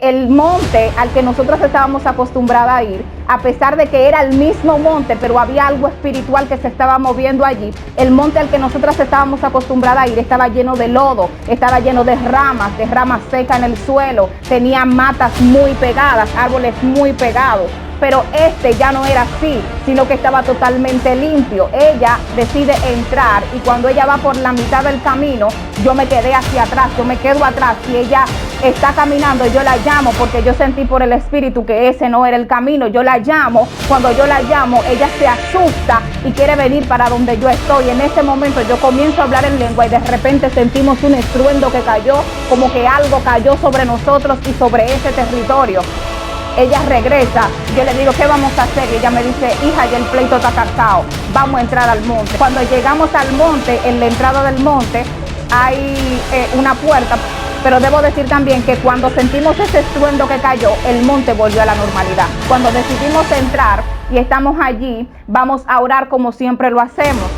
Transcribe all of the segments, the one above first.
el monte al que nosotros estábamos acostumbrados a ir, a pesar de que era el mismo monte, pero había algo espiritual que se estaba moviendo allí. El monte al que nosotros estábamos acostumbrados a ir estaba lleno de lodo, estaba lleno de ramas secas en el suelo, tenía matas muy pegadas, árboles muy pegados. Pero este ya no era así, sino que estaba totalmente limpio. Ella decide entrar y cuando ella va por la mitad del camino, yo me quedé hacia atrás, yo me quedo atrás y ella está caminando y yo la llamo porque yo sentí por el espíritu que ese no era el camino. Yo la llamo, cuando yo la llamo, ella se asusta y quiere venir para donde yo estoy. En ese momento yo comienzo a hablar en lengua y de repente sentimos un estruendo que cayó, como que algo cayó sobre nosotros y sobre ese territorio. Ella regresa, yo le digo, ¿qué vamos a hacer? Y ella me dice, hija, ya el pleito está casado, vamos a entrar al monte. Cuando llegamos al monte, en la entrada del monte, hay una puerta, pero debo decir también que cuando sentimos ese estruendo que cayó, el monte volvió a la normalidad. Cuando decidimos entrar y estamos allí, vamos a orar como siempre lo hacemos.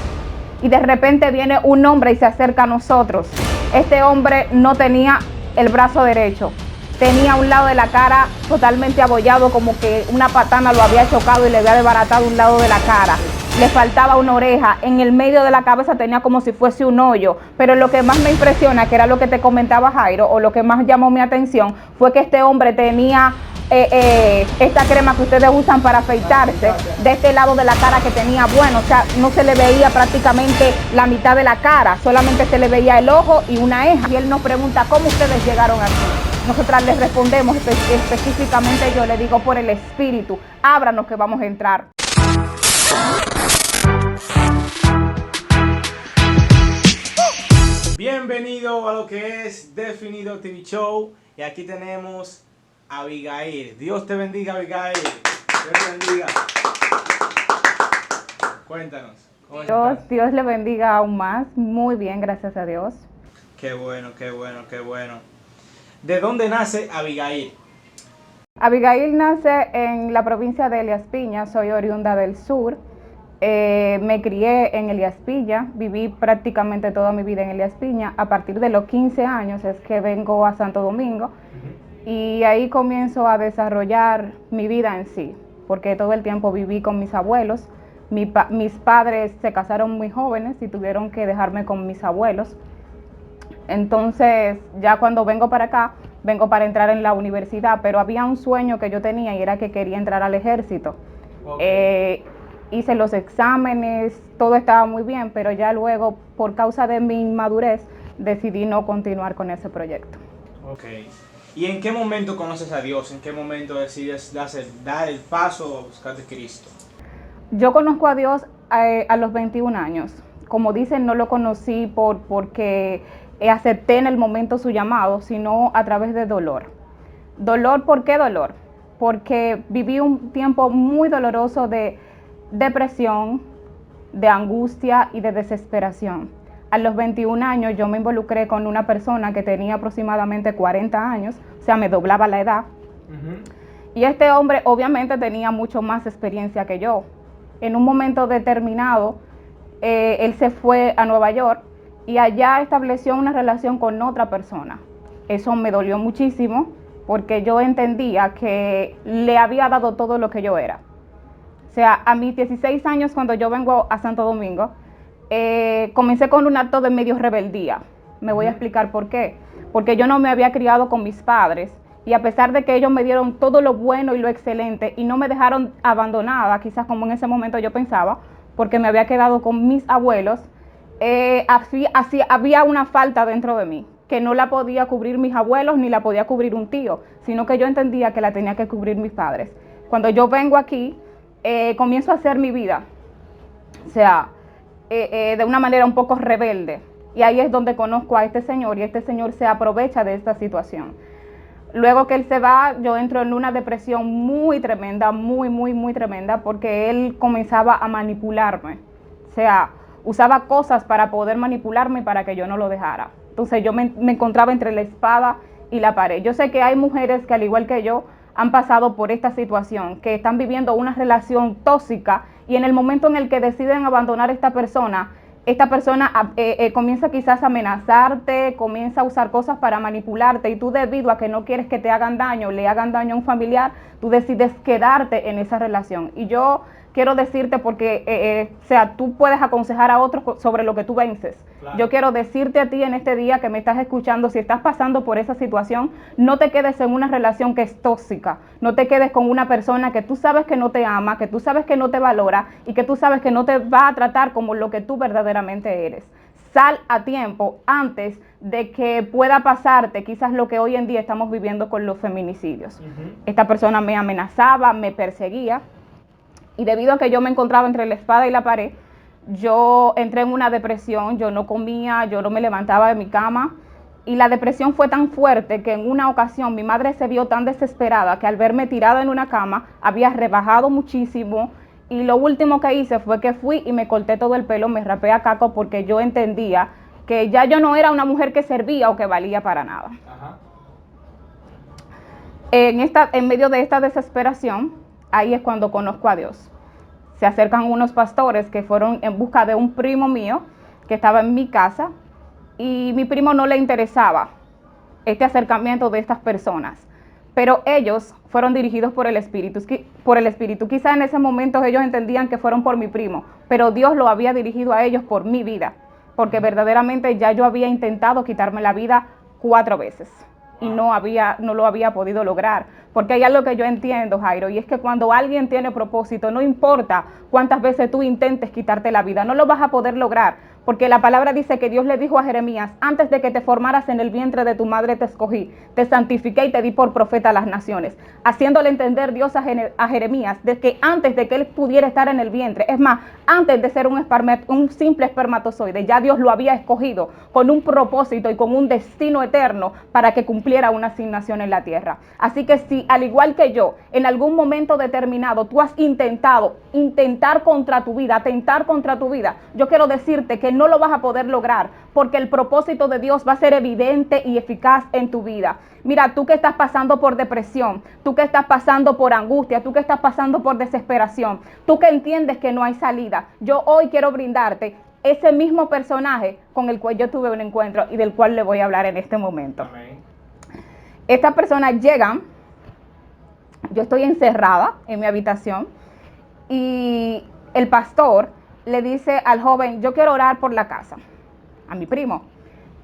Y de repente viene un hombre y se acerca a nosotros. Este hombre no tenía el brazo derecho. Tenía un lado de la cara totalmente abollado, como que una patana lo había chocado y le había desbaratado un lado de la cara. Le faltaba una oreja, en el medio de la cabeza tenía como si fuese un hoyo. Pero lo que más me impresiona, que era lo que te comentaba Jairo, o lo que más llamó mi atención, fue que este hombre tenía esta crema que ustedes usan para afeitarse, de este lado de la cara que tenía bueno, o sea, no se le veía prácticamente la mitad de la cara, solamente se le veía el ojo y una ceja. Y él nos pregunta, ¿cómo ustedes llegaron aquí? Nosotras les respondemos específicamente, yo le digo, por el espíritu, ábranos que vamos a entrar. Bienvenido a lo que es Definido TV Show. Y aquí tenemos a Abigail. Dios te bendiga, Abigail. Dios te bendiga. Cuéntanos. Dios le bendiga aún más. Muy bien, gracias a Dios. Qué bueno, qué bueno, qué bueno. ¿De dónde nace Abigail? Abigail nace en la provincia de Elías Piña, soy oriunda del sur. Me crié en Elías Piña, viví prácticamente toda mi vida en Elías Piña. A partir de los 15 años es que vengo a Santo Domingo y ahí comienzo a desarrollar mi vida en sí, porque todo el tiempo viví con mis abuelos. Mis padres se casaron muy jóvenes y tuvieron que dejarme con mis abuelos. Entonces, ya cuando vengo para acá, vengo para entrar en la universidad, pero había un sueño que yo tenía y era que quería entrar al ejército. Okay. Hice los exámenes, todo estaba muy bien, pero ya luego, por causa de mi inmadurez, decidí no continuar con ese proyecto. Ok. ¿Y en qué momento conoces a Dios? ¿En qué momento decides dar el paso a buscar de Cristo? Yo conozco a Dios a los 21 años. Como dicen, no lo conocí porque acepté en el momento su llamado, sino a través de dolor. ¿Dolor? ¿Por qué dolor? Porque viví un tiempo muy doloroso de depresión, de angustia y de desesperación. A los 21 años yo me involucré con una persona que tenía aproximadamente 40 años, o sea, me doblaba la edad. Y este hombre obviamente tenía mucho más experiencia que yo. En un momento determinado, él se fue a Nueva York y allá estableció una relación con otra persona. Eso me dolió muchísimo porque yo entendía que le había dado todo lo que yo era. O sea, a mis 16 años, cuando yo vengo a Santo Domingo, comencé con un acto de medio rebeldía. Me voy a explicar por qué. Porque yo no me había criado con mis padres y a pesar de que ellos me dieron todo lo bueno y lo excelente y no me dejaron abandonada, quizás como en ese momento yo pensaba, porque me había quedado con mis abuelos, así había una falta dentro de mí, que no la podía cubrir mis abuelos ni la podía cubrir un tío, sino que yo entendía que la tenía que cubrir mis padres. Cuando yo vengo aquí, comienzo a hacer mi vida, o sea, de una manera un poco rebelde. Y ahí es donde conozco a este señor y este señor se aprovecha de esta situación. Luego que él se va, yo entro en una depresión muy tremenda, muy tremenda, porque él comenzaba a manipularme. O sea, usaba cosas para poder manipularme para que yo no lo dejara. Entonces yo me encontraba entre la espada y la pared. Yo sé que hay mujeres que al igual que yo han pasado por esta situación, que están viviendo una relación tóxica y en el momento en el que deciden abandonar a esta persona, esta persona comienza quizás a amenazarte, comienza a usar cosas para manipularte y tú, debido a que no quieres que te hagan daño, le hagan daño a un familiar, tú decides quedarte en esa relación. Y yo quiero decirte, porque tú puedes aconsejar a otros sobre lo que tú vences. Claro. Yo quiero decirte a ti en este día que me estás escuchando, si estás pasando por esa situación, no te quedes en una relación que es tóxica, no te quedes con una persona que tú sabes que no te ama, que tú sabes que no te valora y que tú sabes que no te va a tratar como lo que tú verdaderamente eres. Sal a tiempo antes de que pueda pasarte quizás lo que hoy en día estamos viviendo con los feminicidios. Esta persona me amenazaba, me perseguía, y debido a que yo me encontraba entre la espada y la pared, yo entré en una depresión, yo no comía, yo no me levantaba de mi cama, y la depresión fue tan fuerte que en una ocasión mi madre se vio tan desesperada que al verme tirada en una cama había rebajado muchísimo, y lo último que hice fue que fui y me corté todo el pelo, me rapé a caco, porque yo entendía que ya yo no era una mujer que servía o que valía para nada. Ajá. En medio de esta desesperación, ahí es cuando conozco a Dios. Se acercan unos pastores que fueron en busca de un primo mío que estaba en mi casa, y mi primo no le interesaba este acercamiento de estas personas, pero ellos fueron dirigidos por el Espíritu. Quizá en ese momento ellos entendían que fueron por mi primo, pero Dios lo había dirigido a ellos por mi vida, porque verdaderamente ya yo había intentado quitarme la vida 4 veces. Y no lo había podido lograr, porque hay algo que yo entiendo, Jairo, y es que cuando alguien tiene propósito, no importa cuántas veces tú intentes quitarte la vida, no lo vas a poder lograr, porque la palabra dice que Dios le dijo a Jeremías: antes de que te formaras en el vientre de tu madre te escogí, te santifiqué y te di por profeta a las naciones, haciéndole entender Dios a Jeremías de que antes de que él pudiera estar en el vientre, es más, antes de ser un simple espermatozoide, ya Dios lo había escogido con un propósito y con un destino eterno para que cumpliera una asignación en la tierra. Así que si, al igual que yo, en algún momento determinado tú has atentar contra tu vida, yo quiero decirte que no lo vas a poder lograr, porque el propósito de Dios va a ser evidente y eficaz en tu vida. Mira, tú que estás pasando por depresión, tú que estás pasando por angustia, tú que estás pasando por desesperación, tú que entiendes que no hay salida, yo hoy quiero brindarte ese mismo personaje con el cual yo tuve un encuentro y del cual le voy a hablar en este momento. Amén. Estas personas llegan, yo estoy encerrada en mi habitación y el pastor le dice al joven: yo quiero orar por la casa, a mi primo.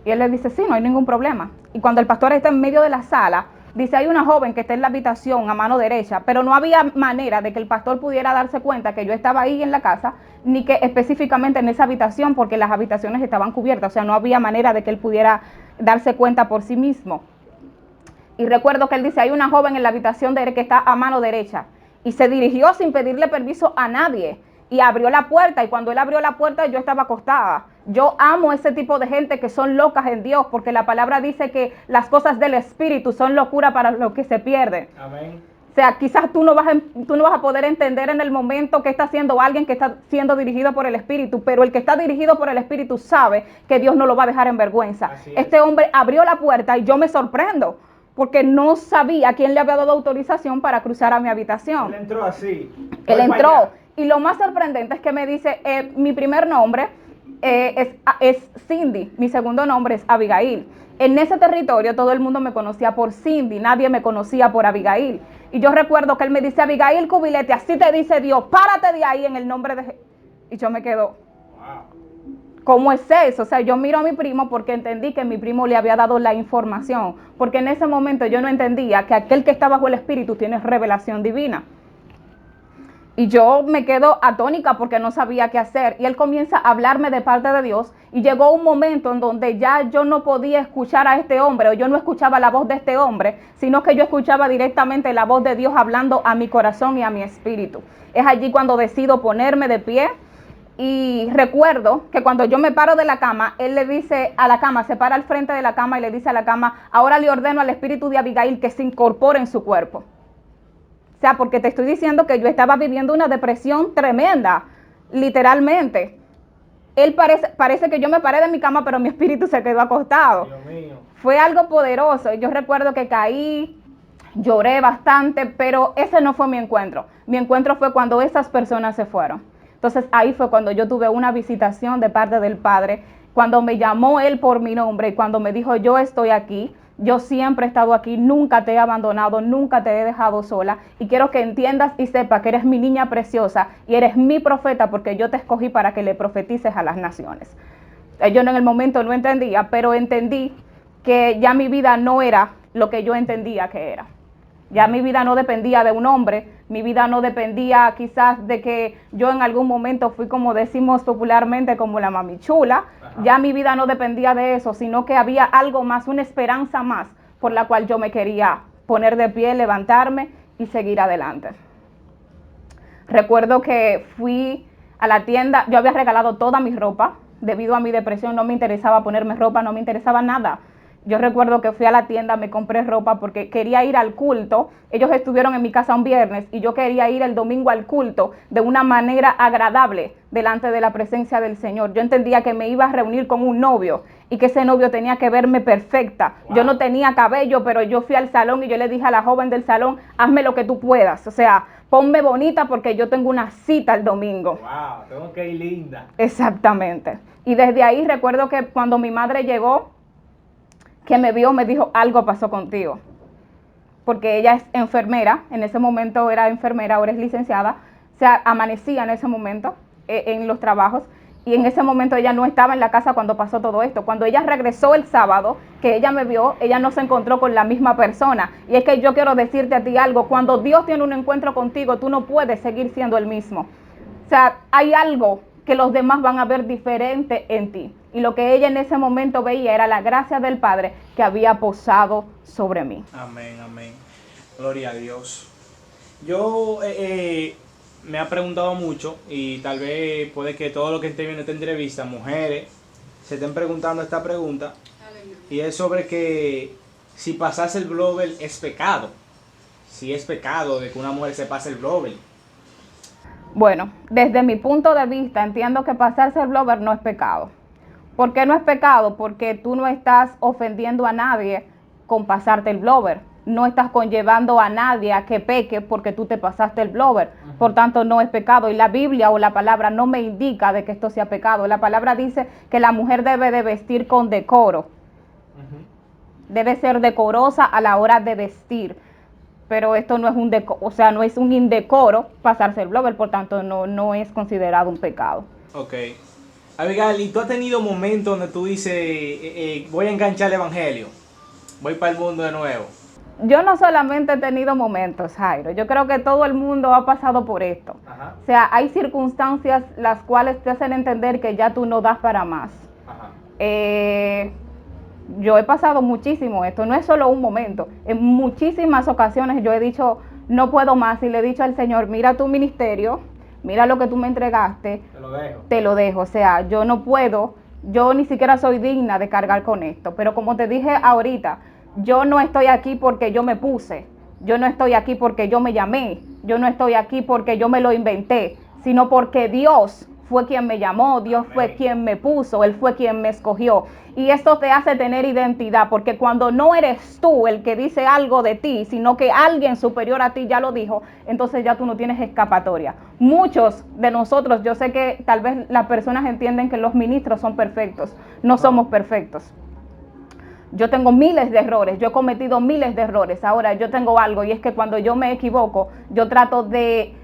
Y él le dice: sí, no hay ningún problema. Y cuando el pastor está en medio de la sala, dice: hay una joven que está en la habitación a mano derecha, pero no había manera de que el pastor pudiera darse cuenta que yo estaba ahí en la casa, ni que específicamente en esa habitación, porque las habitaciones estaban cubiertas, o sea, no había manera de que él pudiera darse cuenta por sí mismo. Y recuerdo que él dice: hay una joven en la habitación que está a mano derecha. Y se dirigió sin pedirle permiso a nadie y abrió la puerta, y cuando él abrió la puerta yo estaba acostada. Yo amo ese tipo de gente que son locas en Dios, porque la palabra dice que las cosas del Espíritu son locura para los que se pierden. Amén. O sea, quizás tú no vas a poder entender en el momento que está haciendo alguien que está siendo dirigido por el Espíritu, pero el que está dirigido por el Espíritu sabe que Dios no lo va a dejar en vergüenza. Este hombre abrió la puerta y yo me sorprendo, porque no sabía quién le había dado autorización para cruzar a mi habitación. Él entró así. Él entró. Y lo más sorprendente es que me dice: mi primer nombre es Cindy, mi segundo nombre es Abigail. En ese territorio todo el mundo me conocía por Cindy, nadie me conocía por Abigail. Y yo recuerdo que él me dice: Abigail Cubilete, así te dice Dios, párate de ahí en el nombre de... Y yo me quedo, ¿cómo es eso? O sea, yo miro a mi primo porque entendí que mi primo le había dado la información, porque en ese momento yo no entendía que aquel que está bajo el Espíritu tiene revelación divina. Y yo me quedo atónica porque no sabía qué hacer. Y él comienza a hablarme de parte de Dios. Y llegó un momento en donde ya yo no podía escuchar a este hombre, o yo no escuchaba la voz de este hombre, sino que yo escuchaba directamente la voz de Dios hablando a mi corazón y a mi espíritu. Es allí cuando decido ponerme de pie. Y recuerdo que cuando yo me paro de la cama, él le dice a la cama, se para al frente de la cama y le dice a la cama: ahora le ordeno al espíritu de Abigail que se incorpore en su cuerpo. O sea, porque te estoy diciendo que yo estaba viviendo una depresión tremenda, literalmente. Él parece que yo me paré de mi cama, pero mi espíritu se quedó acostado. Dios mío. Fue algo poderoso. Yo recuerdo que caí, lloré bastante, pero ese no fue mi encuentro. Mi encuentro fue cuando esas personas se fueron. Entonces ahí fue cuando yo tuve una visitación de parte del Padre, cuando me llamó Él por mi nombre y cuando me dijo, yo estoy aquí, yo siempre he estado aquí, nunca te he abandonado, nunca te he dejado sola y quiero que entiendas y sepas que eres mi niña preciosa y eres mi profeta porque yo te escogí para que le profetices a las naciones. Yo en el momento no entendía, pero entendí que ya mi vida no era lo que yo entendía que era. Ya mi vida no dependía de un hombre, mi vida no dependía quizás de que yo en algún momento fui, como decimos popularmente, como la mami chula. Ya mi vida no dependía de eso, sino que había algo más, una esperanza más por la cual yo me quería poner de pie, levantarme y seguir adelante. Recuerdo que fui a la tienda, yo había regalado toda mi ropa, debido a mi depresión no me interesaba ponerme ropa, no me interesaba nada. Yo recuerdo que fui a la tienda, me compré ropa porque quería ir al culto. Ellos estuvieron en mi casa un viernes y yo quería ir el domingo al culto de una manera agradable delante de la presencia del Señor. Yo entendía que me iba a reunir con un novio y que ese novio tenía que verme perfecta. Wow. Yo no tenía cabello, pero yo fui al salón y yo le dije a la joven del salón, hazme lo que tú puedas. O sea, ponme bonita porque yo tengo una cita el domingo. Wow, tengo que ir linda. Exactamente. Y desde ahí recuerdo que cuando mi madre llegó, que me vio, me dijo, algo pasó contigo. Porque ella es enfermera, en ese momento era enfermera, ahora es licenciada, o sea, amanecía en ese momento en los trabajos, y en ese momento ella no estaba en la casa cuando pasó todo esto. Cuando ella regresó el sábado, que ella me vio, ella no se encontró con la misma persona. Y es que yo quiero decirte a ti algo, cuando Dios tiene un encuentro contigo, tú no puedes seguir siendo el mismo. O sea, hay algo que los demás van a ver diferente en ti. Y lo que ella en ese momento veía era la gracia del Padre que había posado sobre mí. Amén, amén. Gloria a Dios. Yo me ha preguntado mucho y tal vez puede que todo lo que estén viendo esta entrevista, mujeres, se estén preguntando esta pregunta. Y es sobre que si pasarse el blogger es pecado. Si es pecado de que una mujer se pase el blogger. Bueno, desde mi punto de vista entiendo que pasarse el blogger no es pecado. ¿Por qué no es pecado? Porque tú no estás ofendiendo a nadie con pasarte el blogger. No estás conllevando a nadie a que peque porque tú te pasaste el blogger. Por tanto, no es pecado. Y la Biblia o la palabra no me indica de que esto sea pecado. La palabra dice que la mujer debe de vestir con decoro. Debe ser decorosa a la hora de vestir. Pero esto no es un decoro, o sea, no es un indecoro pasarse el blogger, por tanto no es considerado un pecado. Ok. Abigail, ¿y tú has tenido momentos donde tú dices, voy a enganchar el evangelio, voy para el mundo de nuevo? Yo no solamente he tenido momentos, Jairo, yo creo que todo el mundo ha pasado por esto. Ajá. O sea, hay circunstancias las cuales te hacen entender que ya tú no das para más. Ajá. Yo he pasado muchísimo esto, no es solo un momento. En muchísimas ocasiones yo he dicho, no puedo más, y le he dicho al Señor, mira tu ministerio, mira lo que tú me entregaste, te lo dejo. O sea, yo no puedo, yo ni siquiera soy digna de cargar con esto. Pero como te dije ahorita, yo no estoy aquí porque yo me puse, yo no estoy aquí porque yo me llamé, yo no estoy aquí porque yo me lo inventé, sino porque Dios fue quien me llamó, Dios fue quien me puso, Él fue quien me escogió. Y esto te hace tener identidad, porque cuando no eres tú el que dice algo de ti, sino que alguien superior a ti ya lo dijo, entonces ya tú no tienes escapatoria. Muchos de nosotros, yo sé que tal vez las personas entienden que los ministros son perfectos, no somos perfectos. Yo tengo miles de errores, yo he cometido miles de errores. Ahora yo tengo algo, y es que cuando yo me equivoco, yo trato de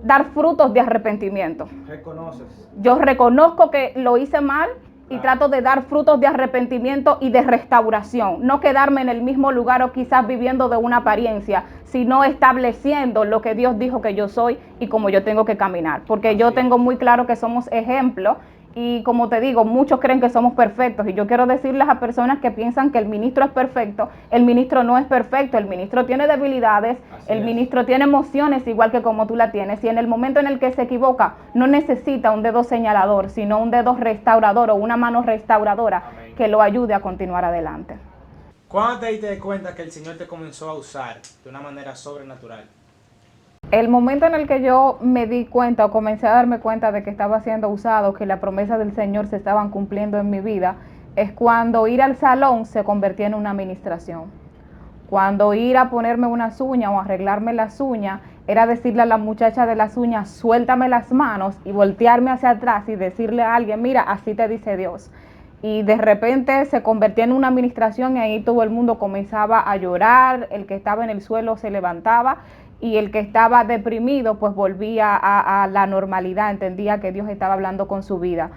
dar frutos de arrepentimiento. ¿Reconoces? Yo reconozco que lo hice mal y trato de dar frutos de arrepentimiento y de restauración. No quedarme en el mismo lugar o quizás viviendo de una apariencia, sino estableciendo lo que Dios dijo que yo soy y cómo yo tengo que caminar. Porque yo tengo muy claro que somos ejemplos. Y como te digo, muchos creen que somos perfectos, y yo quiero decirles a personas que piensan que el ministro es perfecto, el ministro no es perfecto, el ministro tiene debilidades, el ministro tiene emociones igual que como tú la tienes, y en el momento en el que se equivoca, no necesita un dedo señalador, sino un dedo restaurador o una mano restauradora que lo ayude a continuar adelante. ¿Cuándo te diste cuenta que el Señor te comenzó a usar de una manera sobrenatural? El momento en el que yo me di cuenta o comencé a darme cuenta de que estaba siendo usado, que las promesas del Señor se estaban cumpliendo en mi vida, es cuando ir al salón se convertía en una administración. Cuando ir a ponerme unas uñas o arreglarme las uñas era decirle a la muchacha de las uñas, suéltame las manos, y voltearme hacia atrás y decirle a alguien, mira, así te dice Dios. Y de repente se convertía en una administración y ahí todo el mundo comenzaba a llorar, el que estaba en el suelo se levantaba y el que estaba deprimido pues volvía a la normalidad, entendía que Dios estaba hablando con su vida.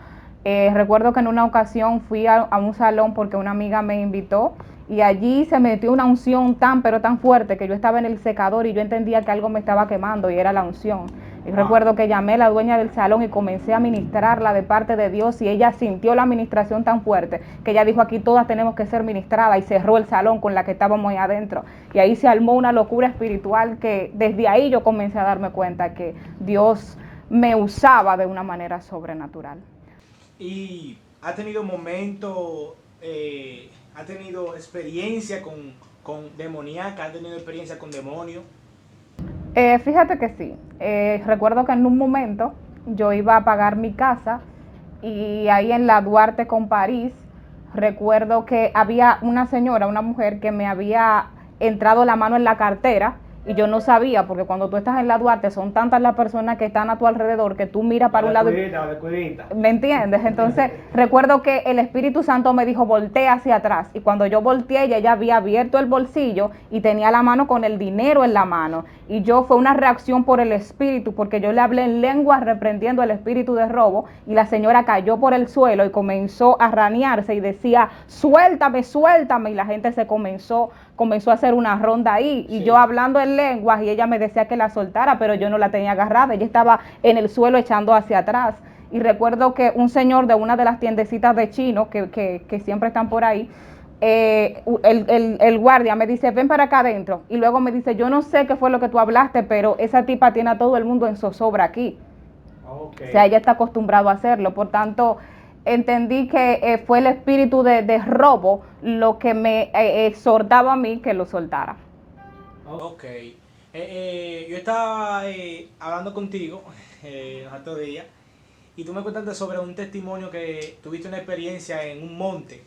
Recuerdo que en una ocasión fui a un salón porque una amiga me invitó y allí se metió una unción tan pero tan fuerte que yo estaba en el secador y yo entendía que algo me estaba quemando y era la unción. Y recuerdo que llamé a la dueña del salón y comencé a ministrarla de parte de Dios y ella sintió la ministración tan fuerte que ella dijo, aquí todas tenemos que ser ministradas, y cerró el salón con la que estábamos ahí adentro. Y ahí se armó una locura espiritual que desde ahí yo comencé a darme cuenta que Dios me usaba de una manera sobrenatural. ¿Y ha tenido momentos, ha tenido experiencia con demoníaca, ha tenido experiencia con demonios? Fíjate que sí. Recuerdo que en un momento yo iba a pagar mi casa y ahí en la Duarte con París, recuerdo que había una señora, una mujer que me había entrado la mano en la cartera y yo no sabía, porque cuando tú estás en la Duarte son tantas las personas que están a tu alrededor que tú miras para un lado. ¿Me entiendes? Entonces recuerdo que el Espíritu Santo me dijo, voltea hacia atrás. Y cuando yo volteé, ella había abierto el bolsillo y tenía la mano con el dinero en la mano. Y yo fue una reacción por el Espíritu, porque yo le hablé en lengua reprendiendo el espíritu de robo y la señora cayó por el suelo y comenzó a ranearse y decía, suéltame, suéltame. Y la gente se comenzó a hacer una ronda ahí y sí, yo hablando en lenguas y ella me decía que la soltara, pero yo no la tenía agarrada, ella estaba en el suelo echando hacia atrás. Y recuerdo que un señor de una de las tiendecitas de chinos que siempre están por ahí, el guardia me dice, ven para acá adentro, y luego me dice, yo no sé qué fue lo que tú hablaste, pero esa tipa tiene a todo el mundo en zozobra aquí. Okay. O sea, ella está acostumbrado a hacerlo, por tanto entendí que fue el espíritu de robo lo que me exhortaba a mí que lo soltara. Ok. Yo estaba hablando contigo los otros días y tú me contaste sobre un testimonio que tuviste una experiencia en un monte.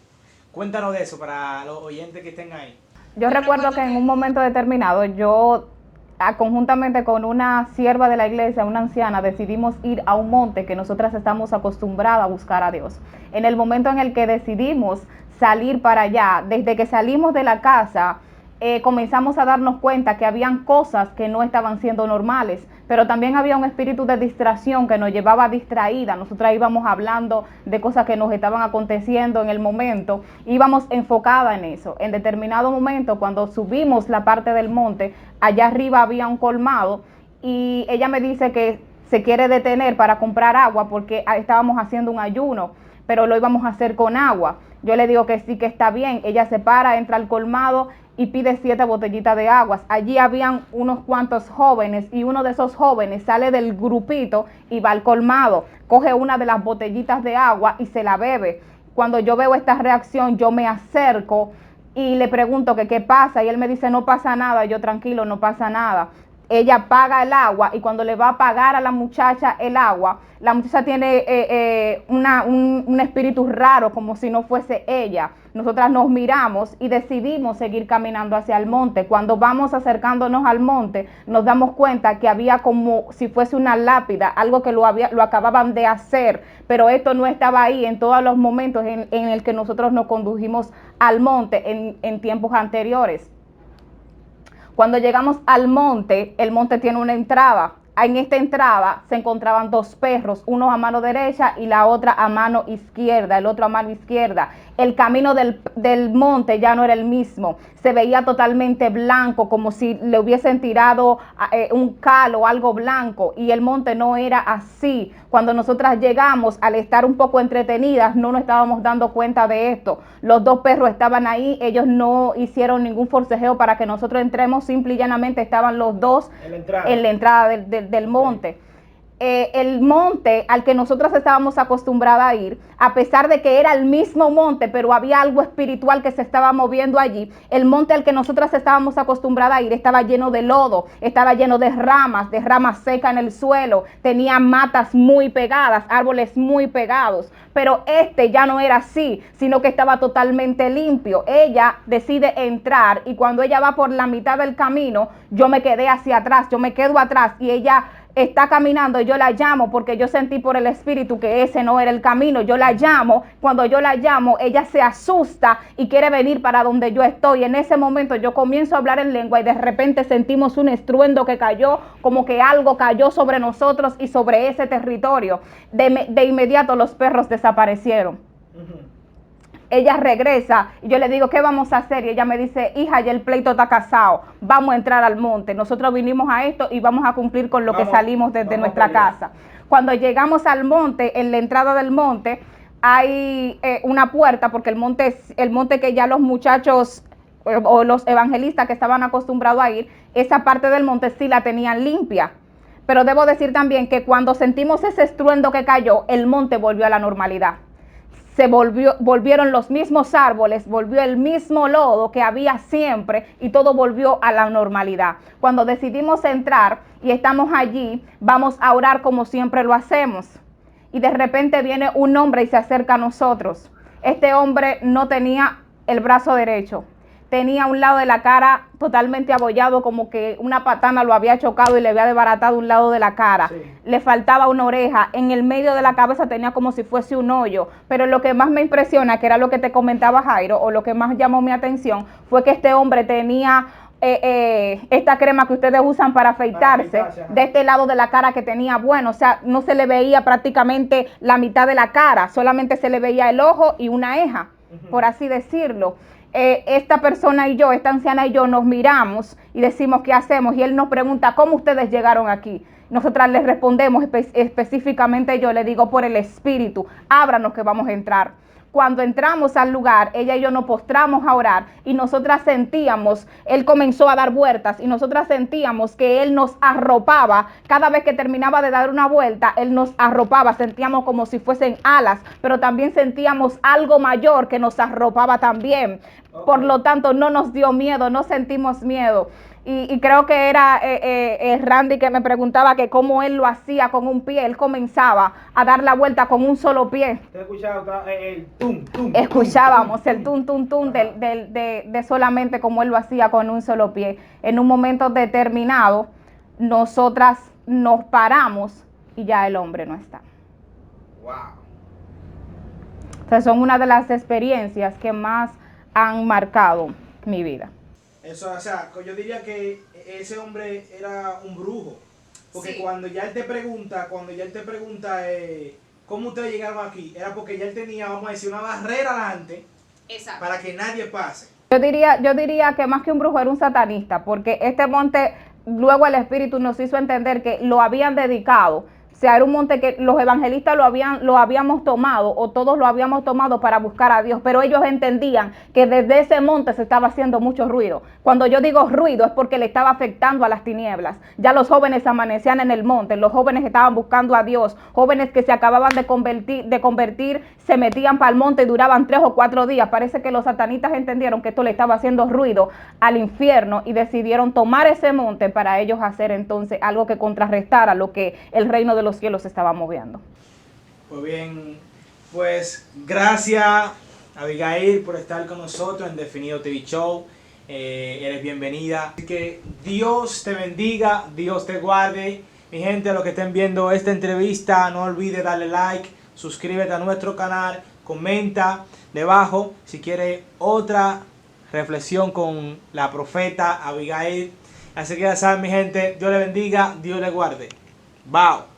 Cuéntanos de eso para los oyentes que estén ahí. Yo recuerdo que en un momento determinado yo conjuntamente con una sierva de la iglesia, una anciana, decidimos ir a un monte que nosotras estamos acostumbradas a buscar a Dios. En el momento en el que decidimos salir para allá, desde que salimos de la casa, comenzamos a darnos cuenta que habían cosas que no estaban siendo normales, pero también había un espíritu de distracción que nos llevaba distraída. Nosotras íbamos hablando de cosas que nos estaban aconteciendo en el momento, íbamos enfocada en eso. En determinado momento, cuando subimos la parte del monte, allá arriba había un colmado y ella me dice que se quiere detener para comprar agua porque estábamos haciendo un ayuno, pero lo íbamos a hacer con agua. Yo le digo que sí, que está bien. Ella se para, entra al colmado y pide 7 botellitas de aguas. Allí habían unos cuantos jóvenes y uno de esos jóvenes sale del grupito y va al colmado, coge una de las botellitas de agua y se la bebe. Cuando yo veo esta reacción, yo me acerco y le pregunto que qué pasa y él me dice, no pasa nada. Yo, tranquilo, no pasa nada. Ella paga el agua y cuando le va a pagar a la muchacha el agua, la muchacha tiene un espíritu raro, como si no fuese ella. Nosotras nos miramos y decidimos seguir caminando hacia el monte. Cuando vamos acercándonos al monte, nos damos cuenta que había como si fuese una lápida, algo que lo acababan de hacer, pero esto no estaba ahí en todos los momentos en el que nosotros nos condujimos al monte en tiempos anteriores. Cuando llegamos al monte, el monte tiene una entrada. En esta entrada se encontraban 2 perros, uno a mano derecha y la otra a mano izquierda, el otro a mano izquierda. El camino del monte ya no era el mismo, se veía totalmente blanco, como si le hubiesen tirado un cal o algo blanco, y el monte no era así. Cuando nosotras llegamos, al estar un poco entretenidas, no nos estábamos dando cuenta de esto. Los 2 perros estaban ahí, ellos no hicieron ningún forcejeo para que nosotros entremos, simple y llanamente estaban los 2 en la entrada del monte. el monte al que nosotros estábamos acostumbradas a ir, a pesar de que era el mismo monte, pero había algo espiritual que se estaba moviendo allí, el monte al que nosotros estábamos acostumbradas a ir estaba lleno de lodo, estaba lleno de ramas secas en el suelo, tenía matas muy pegadas, árboles muy pegados, pero este ya no era así, sino que estaba totalmente limpio. Ella decide entrar y cuando ella va por la mitad del camino, yo me quedé hacia atrás, yo me quedo atrás y ella está caminando, yo la llamo porque yo sentí por el espíritu que ese no era el camino, yo la llamo, cuando yo la llamo, ella se asusta y quiere venir para donde yo estoy. En ese momento yo comienzo a hablar en lengua y de repente sentimos un estruendo que cayó, como que algo cayó sobre nosotros y sobre ese territorio. De inmediato los perros desaparecieron. Ella regresa y yo le digo, ¿qué vamos a hacer? Y ella me dice, hija, ya el pleito está casado, vamos a entrar al monte. Nosotros vinimos a esto y vamos a cumplir con lo que salimos desde nuestra casa. Cuando llegamos al monte, en la entrada del monte, hay una puerta, porque el monte que ya los muchachos o los evangelistas que estaban acostumbrados a ir, esa parte del monte sí la tenían limpia. Pero debo decir también que cuando sentimos ese estruendo que cayó, el monte volvió a la normalidad. Volvieron los mismos árboles, volvió el mismo lodo que había siempre y todo volvió a la normalidad. Cuando decidimos entrar y estamos allí, vamos a orar como siempre lo hacemos. Y de repente viene un hombre y se acerca a nosotros. Este hombre no tenía el brazo derecho. Tenía un lado de la cara totalmente abollado, como que una patana lo había chocado y le había desbaratado un lado de la cara. Sí. Le faltaba una oreja. En el medio de la cabeza tenía como si fuese un hoyo. Pero lo que más me impresiona, que era lo que te comentaba Jairo, o lo que más llamó mi atención, fue que este hombre tenía esta crema que ustedes usan para afeitarse, de este lado de la cara que tenía bueno. O sea, no se le veía prácticamente la mitad de la cara, solamente se le veía el ojo y una ceja, por así decirlo. Esta persona y yo, esta anciana y yo nos miramos y decimos ¿qué hacemos? Y él nos pregunta ¿cómo ustedes llegaron aquí? Nosotras les respondemos específicamente, yo le digo por el espíritu, ábranos que vamos a entrar. Cuando entramos al lugar, ella y yo nos postramos a orar y nosotras sentíamos, él comenzó a dar vueltas y nosotras sentíamos que él nos arropaba. Cada vez que terminaba de dar una vuelta, él nos arropaba, sentíamos como si fuesen alas, pero también sentíamos algo mayor que nos arropaba también. Por lo tanto, no nos dio miedo, no sentimos miedo. Y creo que era Randy que me preguntaba que cómo él lo hacía con un pie. Él comenzaba a dar la vuelta con un solo pie. ¿Usted escuchaba el tum, tum? Escuchábamos el tum, tum, tum de solamente como él lo hacía con un solo pie. En un momento determinado, nosotras nos paramos y ya el hombre no está. Wow. Entonces son una de las experiencias que más han marcado mi vida. Eso, o sea, yo diría que ese hombre era un brujo, porque sí. Cuando ya él te pregunta, ¿cómo ustedes llegaron aquí? Era porque ya él tenía, vamos a decir, una barrera delante. Exacto. Para que nadie pase. Yo diría que más que un brujo era un satanista, porque este monte, luego el Espíritu nos hizo entender que lo habían dedicado. O sea, era un monte que los evangelistas lo habíamos tomado, o todos lo habíamos tomado para buscar a Dios, pero ellos entendían que desde ese monte se estaba haciendo mucho ruido. Cuando yo digo ruido es porque le estaba afectando a las tinieblas. Ya los jóvenes amanecían en el monte, los jóvenes estaban buscando a Dios, jóvenes que se acababan de convertir, se metían para el monte y duraban 3 o 4 días. Parece que los satanistas entendieron que esto le estaba haciendo ruido al infierno y decidieron tomar ese monte para ellos hacer entonces algo que contrarrestara lo que el reino de los cielos se estaba moviendo. Pues bien, pues gracias Abigail por estar con nosotros en Definido TV Show. Eres bienvenida. Así que Dios te bendiga, Dios te guarde. Mi gente, los que estén viendo esta entrevista, no olvides darle like, suscríbete a nuestro canal, comenta debajo si quieres otra reflexión con la profeta Abigail. Así que ya saben, mi gente, Dios le bendiga, Dios le guarde. Bye.